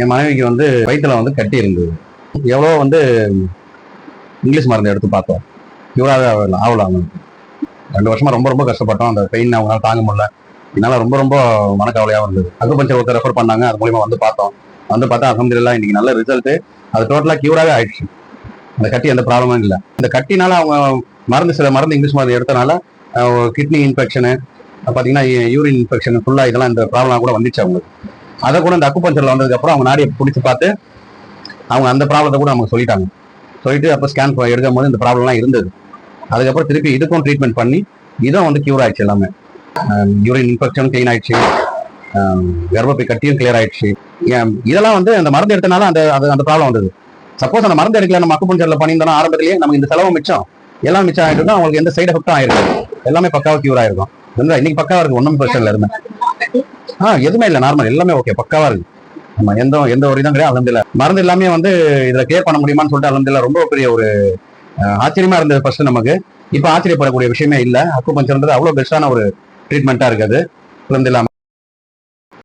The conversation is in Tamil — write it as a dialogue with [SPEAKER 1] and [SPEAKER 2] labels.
[SPEAKER 1] என் மனைவிக்கு வந்து வயிற்றுல வந்து கட்டி இருந்தது. எவ்வளோ வந்து இங்கிலீஷ் மருந்து எடுத்து பார்த்தோம். கியூராகவே ஆகல அவங்களுக்கு. 2 வருஷமா ரொம்ப ரொம்ப கஷ்டப்பட்டோம். அந்த பெயின் அவங்களால தாங்க முடியல. இதனால ரொம்ப ரொம்ப மனக்கவலையாக இருந்தது. அக்குபஞ்சர் ஒருத்தர் ரெஃபர் பண்ணாங்க. அது மூலியமா வந்து பார்த்தோம். வந்து பார்த்தா அல்ஹம்துலில்லாஹ் இன்னைக்கு நல்ல ரிசல்ட். அது டோட்டலா கியூராகவே ஆயிடுச்சு. அந்த கட்டி எந்த ப்ராப்ளமும் இல்லை. இந்த கட்டினால அவங்க சில மருந்து இங்கிலீஷ் மருந்து எடுத்தனால கிட்னி இன்ஃபெக்ஷனு, பார்த்தீங்கன்னா யூரின் இன்ஃபெக்ஷன், ஃபுல்லாக இதெல்லாம் இந்த ப்ராப்ளம் கூட வந்துச்சு அவங்களுக்கு. அதை கூட இந்த அக்குபஞ்சர்ல வந்ததுக்கப்புறம் அவங்க நாடியை பிடிச்சி பார்த்து அவங்க அந்த ப்ராப்ளத்தை கூட நமக்கு சொல்லிட்டாங்க. சொல்லிட்டு அப்போ ஸ்கேன் எடுக்கும் போது இந்த ப்ராப்ளம்லாம் இருந்தது. அதுக்கப்புறம் திருப்பி இதுக்கும் ட்ரீட்மெண்ட் பண்ணி இதுவும் வந்து கியூர் ஆயிடுச்சு. எல்லாமே யூரின் இன்ஃபெக்ஷன் கிளீன் ஆயிடுச்சு, கர்ப்பப்பை கட்டியும் கிளியர் ஆயிடுச்சு. இதெல்லாம் வந்து அந்த மருந்து எடுத்தனால அந்த ப்ராப்ளம் வந்தது. சப்போஸ் அந்த மருந்து எடுக்கல, நம்ம அக்குபஞ்சர்ல பண்ணியிருந்தோம் ஆரம்பத்திலேயே நமக்கு இந்த செலவு மிச்சம், எல்லாம் மிச்சம் ஆயிட்டு அவங்களுக்கு எந்த சைடு எஃபெக்டும் ஆயிருக்கும். எல்லாமே பக்காவா கியூர் ஆயிருக்கும். இன்னைக்கு பக்காவா இருக்கு, ஒன்றும் பிரச்சனை இல்லை. எதுவுமே இல்லை, நார்மல், எல்லாமே ஓகே, பக்காவா இருக்கு. நம்ம எந்த ஒரு இதுவும் கிடையாது. அல்ஹம்துலில்லாஹ் மருந்து எல்லாமே வந்து இதுல கேர் பண்ண முடியுமான்னு சொல்லிட்டு அல்ஹம்துலில்லாஹ் ரொம்ப பெரிய ஒரு ஆச்சரியமா இருந்தது ஃபர்ஸ்ட் நமக்கு. இப்போ ஆச்சரியப்படக்கூடிய விஷயமே இல்லை. அக்குபஞ்சர்ன்றது அவ்வளவு பெஸ்டான ஒரு ட்ரீட்மெண்ட்டா இருக்குது. அல்ஹம்துலில்லாஹ்